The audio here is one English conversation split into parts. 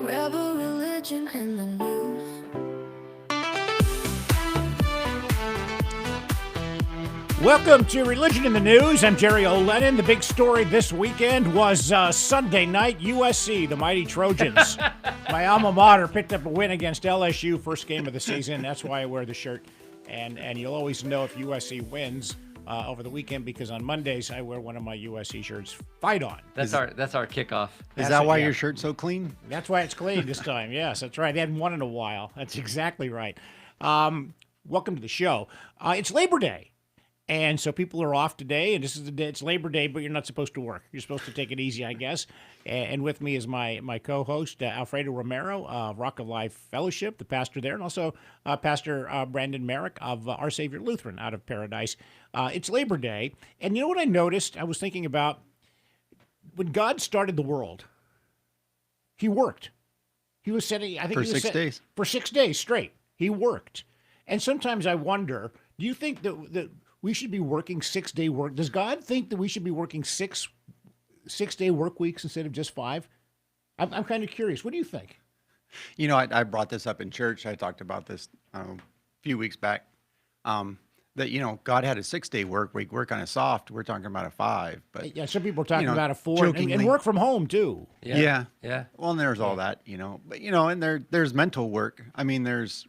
Rebel religion in the news. Welcome to Religion in the News. I'm Jerry O'Lennon. The big story this weekend was Sunday night, USC, the mighty Trojans. My alma mater picked up a win against LSU, first game of the season. That's why I wear the shirt. And you'll always know if USC wins over the weekend because on Mondays I wear one of my USC shirts. Fight on. That's our kickoff. Is that why your shirt's so clean? That's why it's clean this time. Yes, that's right. They hadn't won in a while. That's exactly right. Welcome to the show. It's Labor Day. And so people are off today, and this is the day, it's Labor Day, but you're not supposed to work. You're supposed to take it easy, I guess. And with me is my co-host, Alfredo Romero, Rock of Life Fellowship, the pastor there, and also Pastor Brandon Merrick of Our Savior Lutheran out of Paradise. It's Labor Day, and you know what I noticed? I was thinking about when God started the world, he worked. He was setting, I think for he was 6 days. For 6 days straight, he worked. And sometimes I wonder, do you think that we should be working 6-day work? Does God think that we should be working six-day work weeks instead of just 5? I'm kind of curious. What do you think? You know, I brought this up in church. I talked about this a few weeks back. That, you know, God had a 6-day work week. We're kind of soft. We're talking about a 5. But yeah, some people are talking about a 4 and jokingly- work from home too. Yeah. Well, and there's all that, you know. But, you know, and there's mental work. I mean, there's,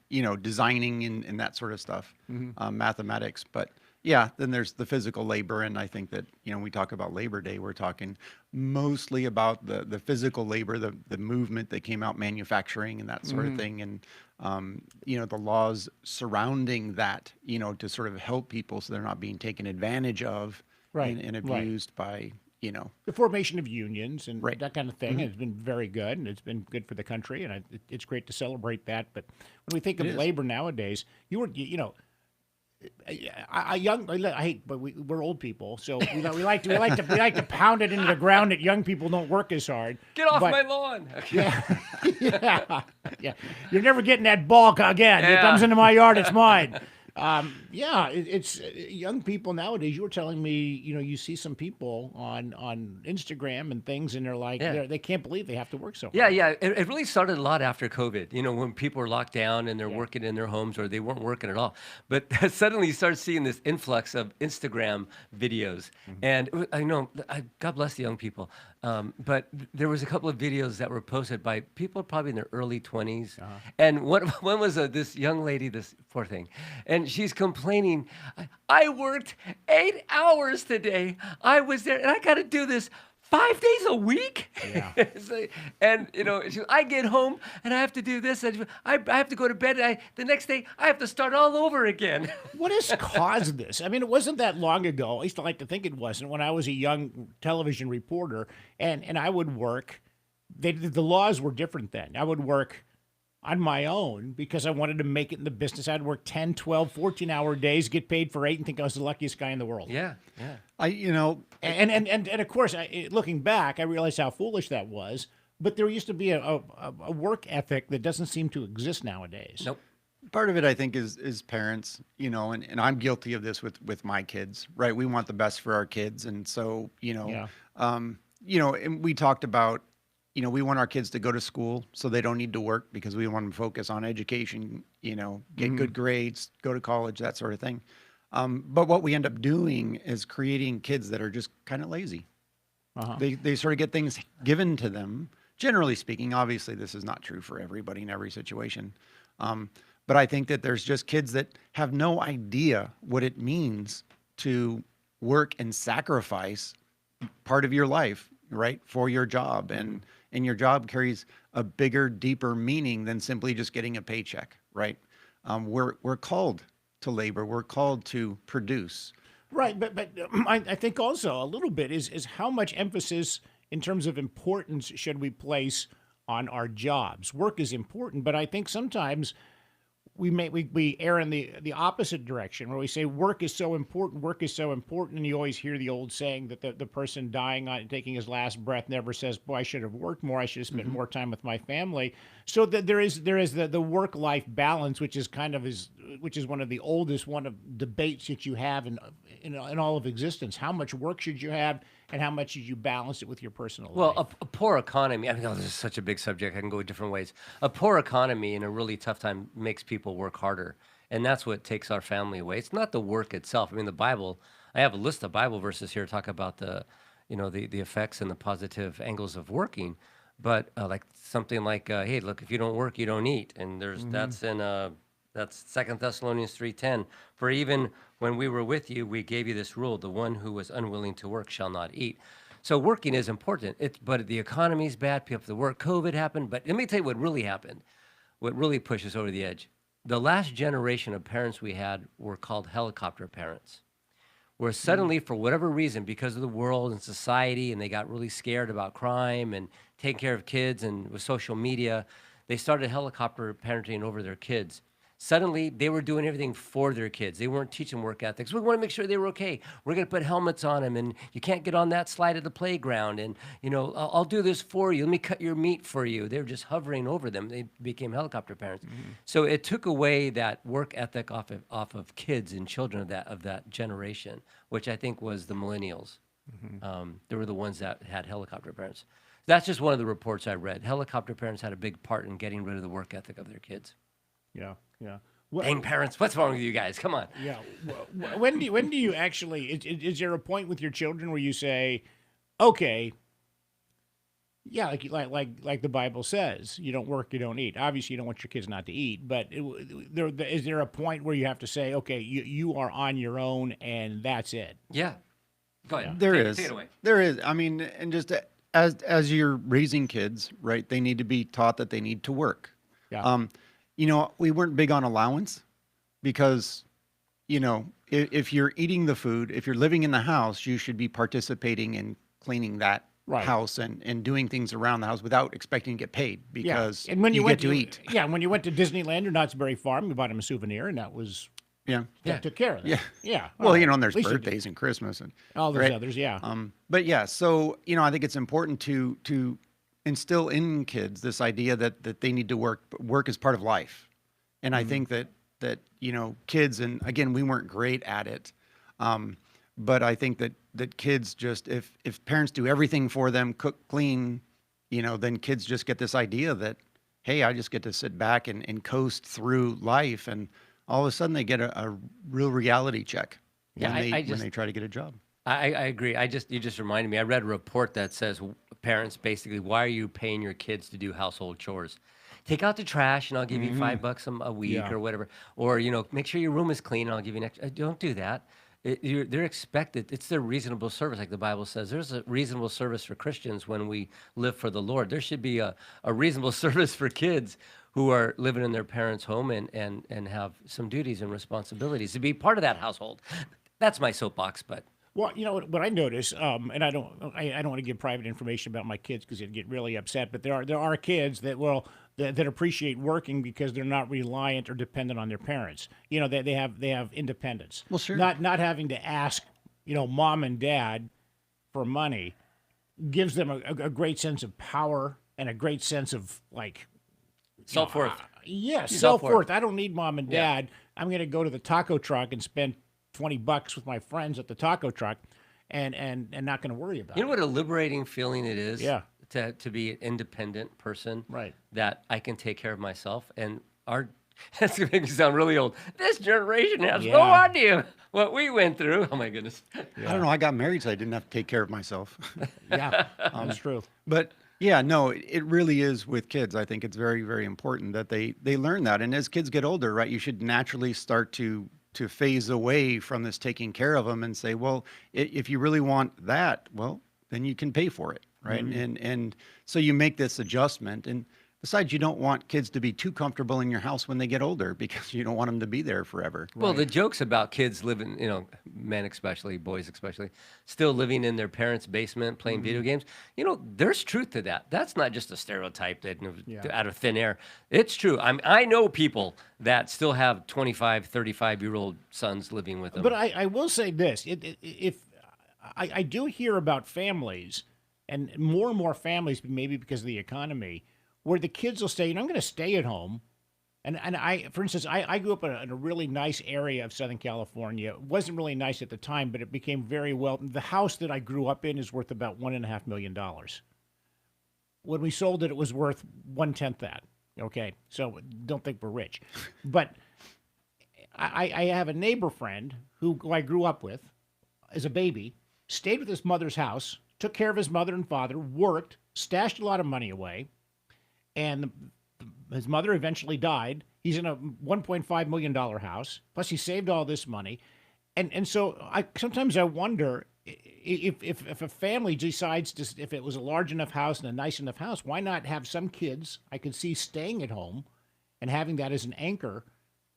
you know, designing and that sort of stuff, mathematics. But yeah, then there's the physical labor. And I think that, you know, we talk about Labor Day, we're talking mostly about the physical labor, the movement that came out, manufacturing and that sort of thing. And, you know, the laws surrounding that, you know, to sort of help people so they're not being taken advantage of and abused by, you know. The formation of unions and that kind of thing Mm-hmm. has been very good, and it's been good for the country, and it's great to celebrate that. But when we think of labor nowadays, you know, I hate, but we're old people, so we like to pound it into the ground that young people don't work as hard. Get off my lawn. Yeah. You're never getting that ball again. It Yeah. comes into my yard, it's mine. It's young people nowadays. You were telling me, you know, you see some people on Instagram and things, and they're like, they can't believe they have to work so hard. Yeah. It really started a lot after COVID. You know, when people were locked down and they're working in their homes or they weren't working at all. But suddenly you start seeing this influx of Instagram videos. And I know, God bless the young people. But there was a couple of videos that were posted by people probably in their early 20s. And one was this young lady, this poor thing, and she's complaining, I worked 8 hours today. I was there, and I got to do this 5 days a week? Yeah. And, you know, I get home, and I have to do this. And I have to go to bed. And the next day, I have to start all over again. What has caused this? I mean, it wasn't that long ago. I used to like to think it wasn't when I was a young television reporter, and I would work. The laws were different then. I would work on my own because I wanted to make it in the business. I'd work 10, 12, 14-hour days, get paid for 8, and think I was the luckiest guy in the world. Yeah. And of course, looking back, I realized how foolish that was. But there used to be a work ethic that doesn't seem to exist nowadays. Nope. Part of it, I think, is parents, you know, and I'm guilty of this with my kids, right? We want the best for our kids. And so, you know, and we talked about, you know, we want our kids to go to school so they don't need to work because we want them to focus on education, you know, get good grades, go to college, that sort of thing. But what we end up doing is creating kids that are just kind of lazy. They sort of get things given to them. Generally speaking, obviously, this is not true for everybody in every situation. But I think that there's just kids that have no idea what it means to work and sacrifice part of your life, right, for your job. And your job carries a bigger, deeper meaning than simply just getting a paycheck, right? We're called to labor. We're called to produce. Right, but I think also a little bit is how much emphasis in terms of importance should we place on our jobs? Work is important, but I think sometimes we err in the opposite direction where we say work is so important, and you always hear the old saying that the person dying on taking his last breath never says, boy, I should have worked more, I should have spent more time with my family. So that there is the work-life balance, which is one of the oldest debates that you have in all of existence. How much work should you have and how much did you balance it with your personal Well, life? a poor economy, I mean, this is such a big subject. I can go different ways. A poor economy in a really tough time makes people work harder. And that's what takes our family away. It's not the work itself. I mean, the Bible, I have a list of Bible verses here talk about the effects and the positive angles of working. But like something like, hey, look, if you don't work, you don't eat. And that's 2 Thessalonians 3:10. For even when we were with you, we gave you this rule: the one who was unwilling to work shall not eat. So working is important. But the economy's bad. People have to work. COVID happened. But let me tell you what really happened. What really pushes over the edge. The last generation of parents we had were called helicopter parents, where suddenly, for whatever reason, because of the world and society, and they got really scared about crime and taking care of kids, and with social media, they started helicopter parenting over their kids. Suddenly, they were doing everything for their kids. They weren't teaching work ethics. We want to make sure they were okay. We're going to put helmets on them, and you can't get on that slide at the playground. And, I'll do this for you. Let me cut your meat for you. They were just hovering over them. They became helicopter parents. So it took away that work ethic off of kids and children of that generation, which I think was the millennials. They were the ones that had helicopter parents. That's just one of the reports I read. Helicopter parents had a big part in getting rid of the work ethic of their kids. Yeah, yeah. Dang parents, what's wrong with you guys? Come on. Yeah. When do you actually? Is there a point with your children where you say, okay, yeah, like the Bible says, you don't work, you don't eat. Obviously, you don't want your kids not to eat, but is there a point where you have to say, okay, you are on your own and that's it? Yeah. Go ahead. Take it away. There is. I mean, and just as you're raising kids, right? They need to be taught that they need to work. Yeah. We weren't big on allowance because, if you're eating the food, if you're living in the house, you should be participating in cleaning that house and doing things around the house without expecting to get paid because and when you get to eat. Yeah, when you went to Disneyland or Knott's Berry Farm, you bought him a souvenir, and that was that took care of that. Yeah. Well, and there's birthdays and Christmas and all those others. Yeah. But yeah, so I think it's important to instill in kids this idea that they need to work. But work is part of life, and I think that kids, and again, we weren't great at it, but I think that kids just if parents do everything for them, cook, clean, then kids just get this idea that, hey, I just get to sit back and coast through life, and all of a sudden they get a real reality check when they try to get a job. I agree. You just reminded me. I read a report that says parents basically, why are you paying your kids to do household chores? Take out the trash and I'll give you $5 a week or whatever. Or, make sure your room is clean and I'll give you an extra. Don't do that. They're expected. It's their reasonable service, like the Bible says. There's a reasonable service for Christians when we live for the Lord. There should be a reasonable service for kids who are living in their parents' home and have some duties and responsibilities to be part of that household. That's my soapbox, but... Well, what I notice, and I don't want to give private information about my kids because they'd get really upset. But there are kids that that appreciate working because they're not reliant or dependent on their parents. They have independence. Well, sure. Not having to ask, mom and dad for money gives them a great sense of power and a great sense of self-worth. Yes, self-worth. I don't need mom and dad. I'm going to go to the taco truck and spend $20 with my friends at the taco truck and not going to worry about it. You know what a liberating feeling it is? Yeah. To be an independent person. Right. That I can take care of myself. And that's going to make me sound really old. This generation has no idea what we went through. Oh, my goodness. Yeah. I don't know. I got married, so I didn't have to take care of myself. Yeah, that's true. But yeah, no, it really is with kids. I think it's very, very important that they learn that. And as kids get older, right, you should naturally start to phase away from this taking care of them and say, well, if you really want that, well, then you can pay for it, right? And so you make this adjustment. And besides, you don't want kids to be too comfortable in your house when they get older because you don't want them to be there forever. Well, the jokes about kids living, men especially, boys especially, still living in their parents' basement playing video games, there's truth to that. That's not just a stereotype that out of thin air. It's true. I know people that still have 25, 35-year-old sons living with them. But I will say this. If I do hear about families, and more families, maybe because of the economy, where the kids will say, I'm going to stay at home And I, for instance, I grew up in a really nice area of Southern California. It wasn't really nice at the time, but it became very well. The house that I grew up in is worth about $1.5 million. When we sold it, it was worth 1/10 that. Okay, so don't think we're rich, but I have a neighbor friend who I grew up with as a baby, stayed with his mother's house, took care of his mother and father, worked, stashed a lot of money away, and his mother eventually died. He's in a $1.5 million house. Plus, he saved all this money, and so I sometimes I wonder if a family decides to, if it was a large enough house and a nice enough house, why not have some kids I could see staying at home and having that as an anchor,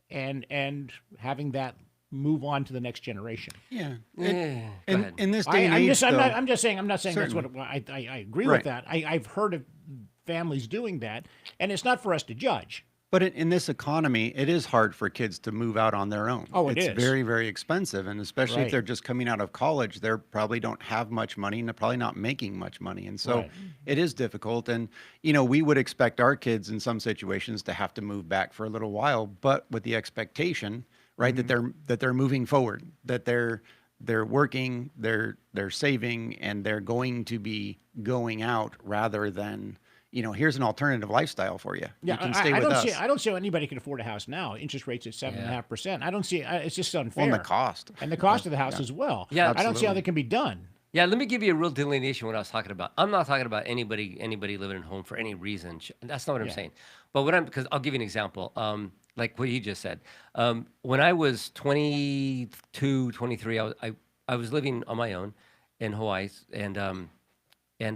and having that move on to the next generation. Yeah. Yeah. Go In, ahead. in this day and age, I'm just saying that's Certainly. what I agree Right. with that. I've heard of families doing that, and it's not for us to judge. But in this economy, it is hard for kids to move out on their own. Oh, it it's is. very, very expensive. And especially Right. if they're just coming out of college, they probably don't have much money and they're probably not making much money. And so Right. it is difficult. And, we would expect our kids in some situations to have to move back for a little while, but with the expectation, right, that they're moving forward, that they're working, they're saving, and they're going to be going out rather than, here's an alternative lifestyle for you. Yeah, You can stay I with don't us. see. I don't see how anybody can afford a house now. Interest rates at 7.5%. I don't see. It's just unfair. Well, and the cost. and the cost of the house as well. Yeah, I don't see how absolutely. that can be done. Yeah, let me give you a real delineation of what I was talking about. I'm not talking about anybody living at home for any reason. That's not what I'm Yeah. saying. But because I'll give you an example. Like what you just said. When I was 22, 23, I was living on my own in Hawaii, and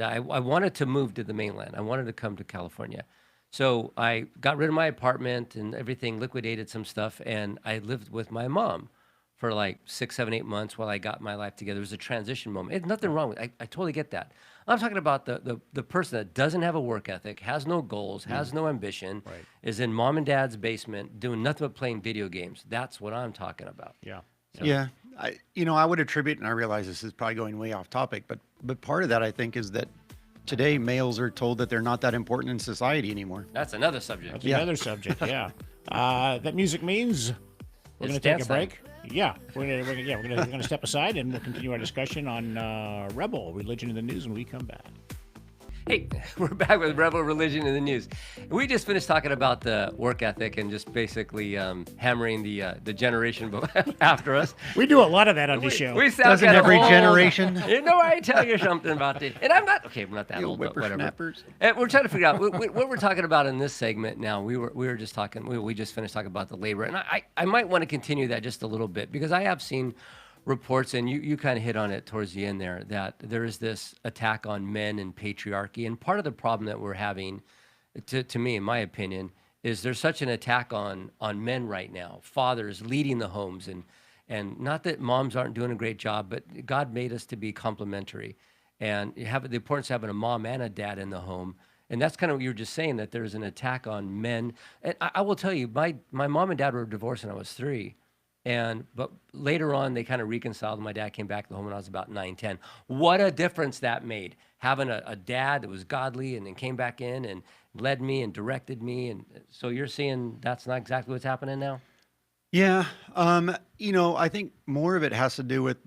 I wanted to move to the mainland. I wanted to come to California. So I got rid of my apartment and everything, liquidated some stuff, and I lived with my mom for like 6, 7, 8 months while I got my life together. It was a transition moment. There's nothing wrong with it. I totally get that. I'm talking about the person that doesn't have a work ethic, has no goals, has no ambition, Right. is in mom and dad's basement doing nothing but playing video games. That's what I'm talking about. Yeah. Yeah, I would attribute, and I realize this is probably going way off topic, but part of that I think is that today males are told that they're not that important in society anymore. That's another subject. That's Yeah. another subject. Yeah. That music means we're going It's to take a dance time. break. Yeah, we're gonna step aside and we'll continue our discussion on Rebel Religion in the News when we come back. Hey, we're back with Rebel Religion in the News. We just finished talking about the work ethic and just basically hammering the generation after us. We do a lot of that on this show. We sound Doesn't kinda every old. generation? I tell you something about this. And I'm not that You old, but whatever. whippersnappers. And we're trying to figure out what we're talking about in this segment now. We were just talking. We just finished talking about the labor, and I might want to continue that just a little bit because I have seen reports, and you kind of hit on it towards the end there, that there is this attack on men and patriarchy. And part of the problem that we're having, to me, in my opinion, is there's such an attack on men right now, fathers leading the homes. And not that moms aren't doing a great job, but God made us to be complementary. And you have the importance of having a mom and a dad in the home. And that's kind of what you were just saying, that there's an attack on men. And I will tell you, my mom and dad were divorced when I was 3. But later on, they kind of reconciled. My dad came back to the home when I was about 9, 10. What a difference that made. Having a dad that was godly and then came back in and led me and directed me. And so you're seeing that's not exactly what's happening now? Yeah, I think more of it has to do with,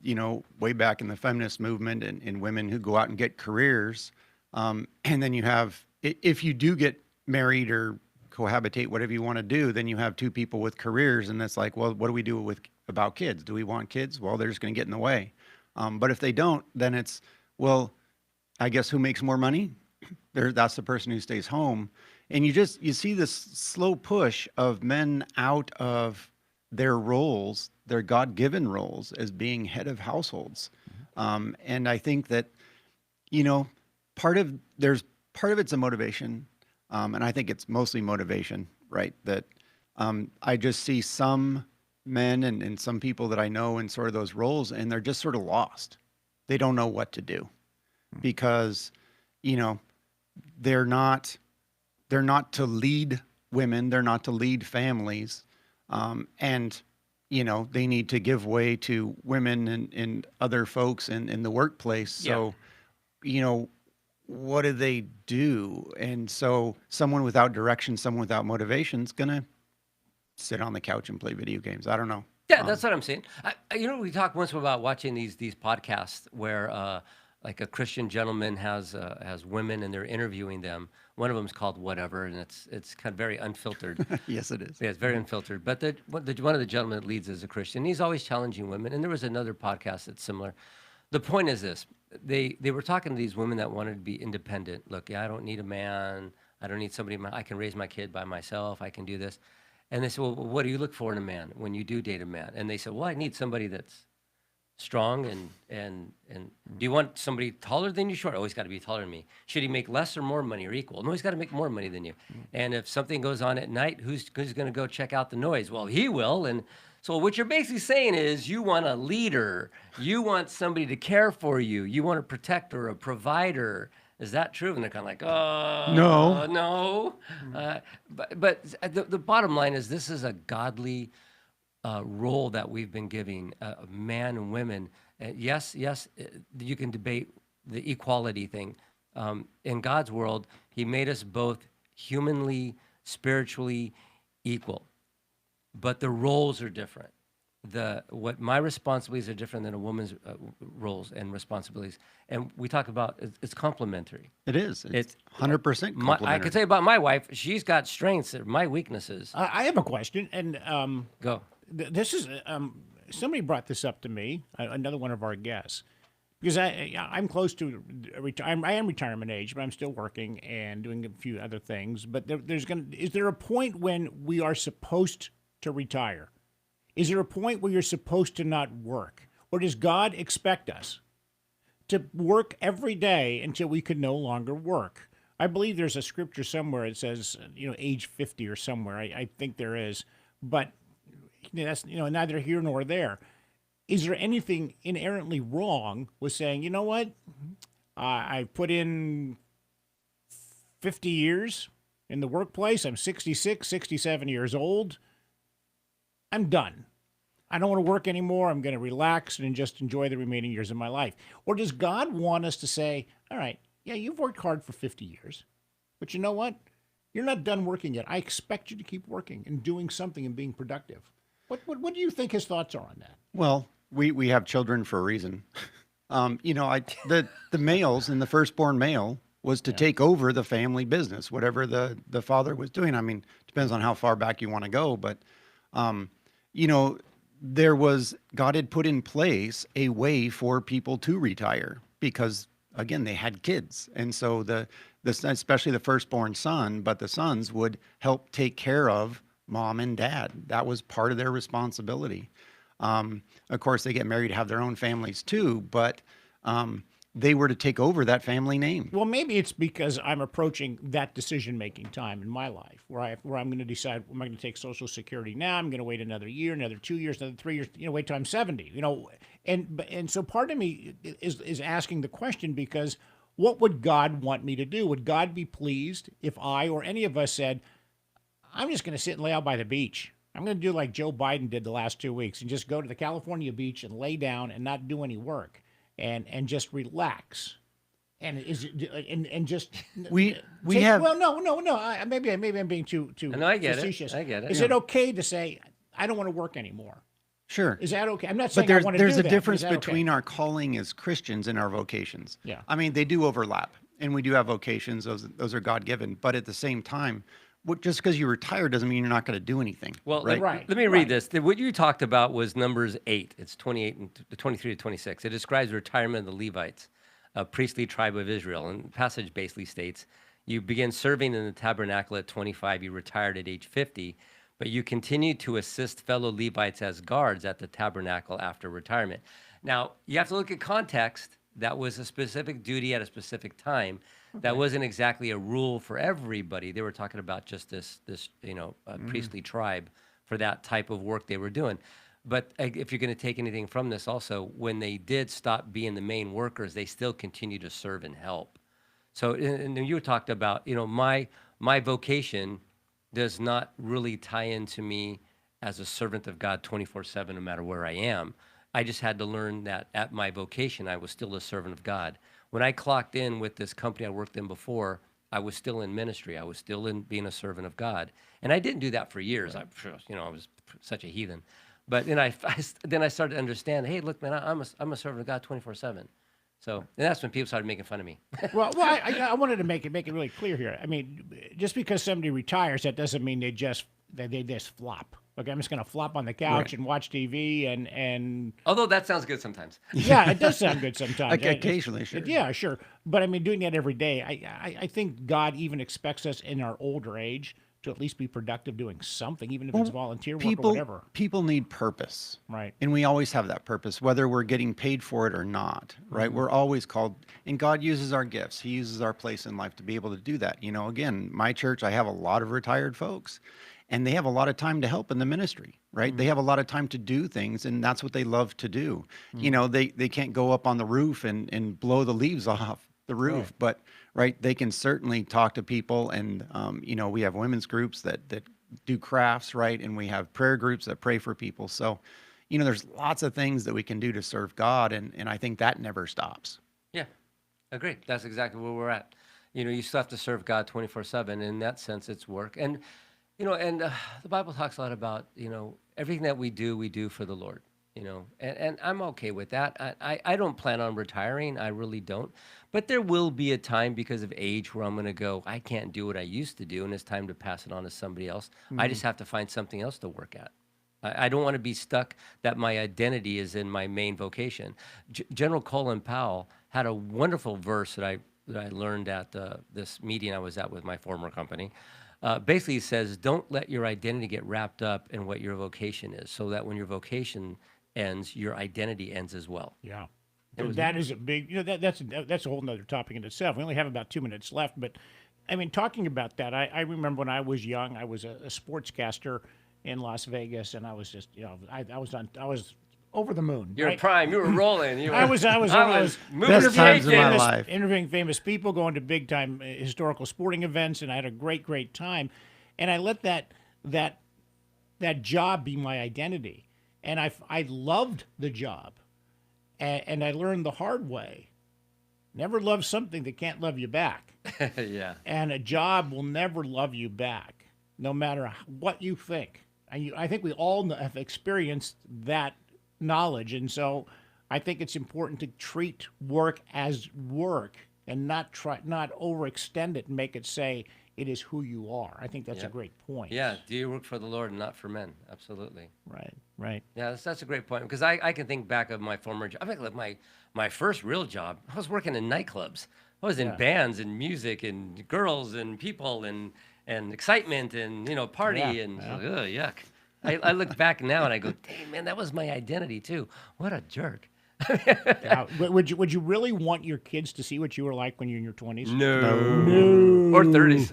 way back in the feminist movement and women who go out and get careers. And then you have, if you do get married or cohabitate, whatever you want to do, then you have 2 people with careers. And that's like, well, what do we do about kids? Do we want kids? Well, they're just going to get in the way. But if they don't, then it's, well, I guess who makes more money? That's the person who stays home. And you see this slow push of men out of their roles, their God-given roles as being head of households. And I think that, part of it's a motivation. And I think it's mostly motivation, right? That I just see some men and some people that I know in sort of those roles, and they're just sort of lost. They don't know what to do because, they're not to lead women, they're not to lead families. And, they need to give way to women and other folks in the workplace. So, what do they do? And so someone without direction, someone without motivation is going to sit on the couch and play video games. I don't know. Yeah, that's what I'm saying. We talk once about watching these podcasts where like a Christian gentleman has women and they're interviewing them. One of them is called Whatever, and it's kind of very unfiltered. Yes, it is. Yeah, it's very unfiltered. But one of the gentlemen that leads is a Christian. He's always challenging women. And there was another podcast that's similar. The point is this: they were talking to these women that wanted to be independent. Look, I don't need a man. I don't need somebody. I can raise my kid by myself. I can do this. And they said, well, what do you look for in a man when you do date a man? And they said, well, I need somebody that's strong and do you want somebody taller than you? Short? Oh, he's got to be taller than me. Should he make less or more money or equal? No, he's got to make more money than you. And if something goes on at night, who's going to go check out the noise? Well, he will. And so what you're basically saying is you want a leader. You want somebody to care for you. You want a protector, a provider. Is that true? And they're kind of like, oh, no. But the bottom line is this is a godly role that we've been giving man and women. Yes, you can debate the equality thing. In God's world, he made us both humanly, spiritually equal, but the roles are different. What my responsibilities are different than a woman's roles and responsibilities. And we talk about it's complementary. It is. It's 100% complementary. I can tell you about my wife. She's got strengths that are my weaknesses. I have a question, and Go. This is somebody brought this up to me, another one of our guests, because I'm close to I am retirement age, but I'm still working and doing a few other things. But is there a point when we are supposed to retire? Is there a point where you're supposed to not work? Or does God expect us to work every day until we can no longer work? I believe there's a scripture somewhere that says, age 50 or somewhere. I think there is. But that's, neither here nor there. Is there anything inherently wrong with saying, you know what? I put in 50 years in the workplace. I'm 66, 67 years old. I'm done. I don't want to work anymore. I'm going to relax and just enjoy the remaining years of my life. Or does God want us to say, all right, yeah, you've worked hard for 50 years, but you know what? You're not done working yet. I expect you to keep working and doing something and being productive. What do you think his thoughts are on that? Well, we have children for a reason. The males and the firstborn male was to take over the family business, whatever the father was doing. I mean, depends on how far back you want to go, but God had put in place a way for people to retire because, again, they had kids. And so especially the firstborn son, but the sons would help take care of mom and dad. That was part of their responsibility. Of course, they get married, have their own families too, but they were to take over that family name. Well, maybe it's because I'm approaching that decision-making time in my life where I'm going to decide, am I going to take Social Security now? I'm going to wait another year, another 2 years, another 3 years, wait till I'm 70, And so part of me is asking the question because what would God want me to do? Would God be pleased if I or any of us said, I'm just going to sit and lay out by the beach. I'm going to do like Joe Biden did the last 2 weeks and just go to the California beach and lay down and not do any work. And just relax, and just we have maybe I'm being too no, I get facetious. I get it. Is it okay to say I don't want to work anymore? Sure. Is that okay? I'm not saying but I want to do that. there's a difference okay? between our calling as Christians and our vocations. Yeah. I mean, they do overlap, and we do have vocations. Those are God given, but at the same time, just because you retire doesn't mean you're not going to do anything. Well, right? Let me read this. What you talked about was Numbers 8. It's 28 and 23 to 26. It describes the retirement of the Levites, a priestly tribe of Israel. And the passage basically states, you begin serving in the tabernacle at 25, you retired at age 50, but you continue to assist fellow Levites as guards at the tabernacle after retirement. Now, you have to look at context. That was a specific duty at a specific time. Okay. That wasn't exactly a rule for everybody. They were talking about just this priestly tribe for that type of work they were doing. But if you're going to take anything from this also, when they did stop being the main workers, they still continue to serve and help. So, and you talked about, my vocation does not really tie into me as a servant of God 24/7, no matter where I am. I just had to learn that at my vocation, I was still a servant of God. When I clocked in with this company I worked in before, I was still in ministry. I was still in being a servant of God. And I didn't do that for years. I was such a heathen. But then then I started to understand, hey, look, man, I'm a servant of God 24/7. So, and that's when people started making fun of me. I wanted to make it really clear here. I mean, just because somebody retires, that doesn't mean they just flop. Okay, I'm just going to flop on the couch and watch TV and. Although that sounds good sometimes. Yeah, it does sound good sometimes. Occasionally, sure. Yeah, sure. But I mean, doing that every day, I think God even expects us in our older age to at least be productive doing something, even if it's volunteer work or whatever. People need purpose. Right. And we always have that purpose, whether we're getting paid for it or not, right? We're always called, and God uses our gifts. He uses our place in life to be able to do that. Again, my church, I have a lot of retired folks, and they have a lot of time to help in the ministry, right? They have a lot of time to do things, and that's what they love to do. They can't go up on the roof and blow the leaves off the roof, but they can certainly talk to people, and we have women's groups that do crafts, right? And we have prayer groups that pray for people. So, there's lots of things that we can do to serve God, and I think that never stops. Yeah, agree. That's exactly where we're at. You still have to serve God 24/7. In that sense, it's work. And the Bible talks a lot about, everything that we do for the Lord, and I'm okay with that. I don't plan on retiring. I really don't. But there will be a time because of age where I'm going to go, I can't do what I used to do, and it's time to pass it on to somebody else. I just have to find something else to work at. I don't want to be stuck that my identity is in my main vocation. General Colin Powell had a wonderful verse that I learned at this meeting I was at with my former company. Basically, he says, don't let your identity get wrapped up in what your vocation is, so that when your vocation ends, your identity ends as well. Yeah. That is a big, that's a whole nother topic in itself. We only have about 2 minutes left, but I mean, talking about that, I remember when I was young, I was a sportscaster in Las Vegas, and I was just, I was over the moon. You're right? prime. You were rolling. I was moving Best times of my life. interviewing famous people, going to big time historical sporting events, and I had a great time. And I let that job be my identity, and I loved the job, and I learned the hard way. Never love something that can't love you back. Yeah. And a job will never love you back, no matter what you think. And I think we all have experienced that knowledge, and so I think it's important to treat work as work and not overextend it and make it say it is who you are. I think that's a great point. Yeah, do you work for the Lord and not for men? Absolutely. Right. Yeah, that's a great point, because I can think back of my former job. I think like my first real job, I was working in nightclubs. I was in bands and music and girls and people and excitement and party and yuck. I look back now and I go, dang, man, that was my identity too. What a jerk. Would you really want your kids to see what you were like when you're in your 20s? No. Or 30s.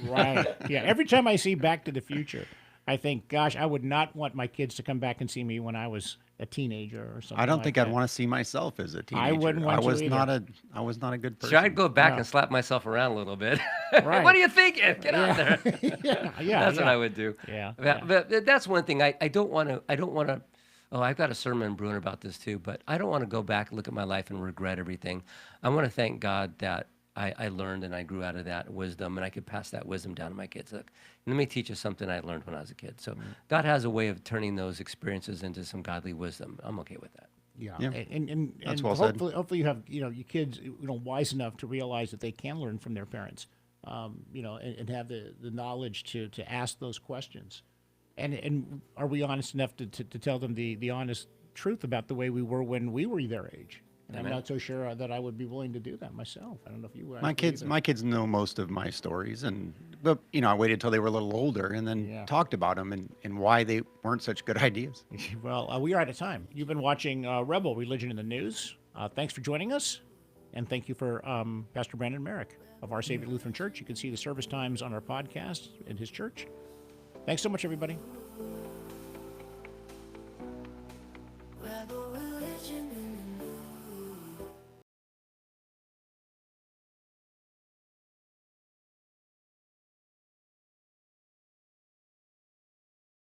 Right. Yeah. Every time I see Back to the Future, I think, gosh, I would not want my kids to come back and see me when I was a teenager or something. I don't like think that. I'd want to see myself as a teenager. I wouldn't want to either. I was not a good person. Should I go back and slap myself around a little bit? Right. What are you thinking? Get out there. That's what I would do. Yeah. But that's one thing I don't want to. Oh, I've got a sermon brewing about this too, but I don't want to go back and look at my life and regret everything. I want to thank God that I learned and I grew out of that wisdom, and I could pass that wisdom down to my kids. Look, let me teach you something I learned when I was a kid. So God has a way of turning those experiences into some godly wisdom. I'm okay with that. Yeah. And that's and well said. hopefully you have your kids wise enough to realize that they can learn from their parents, and have the knowledge to ask those questions. And are we honest enough to tell them the honest truth about the way we were when we were their age? And I'm not so sure that I would be willing to do that myself. I don't know if you would. My kids know most of my stories, but I waited till they were a little older and then talked about them and why they weren't such good ideas. Well, we are out of time. You've been watching Rebel Religion in the News. Thanks for joining us, and thank you for Pastor Brandon Merrick of Our Savior Lutheran Church. You can see the service times on our podcast in his church. Thanks so much, everybody. Rebel religion in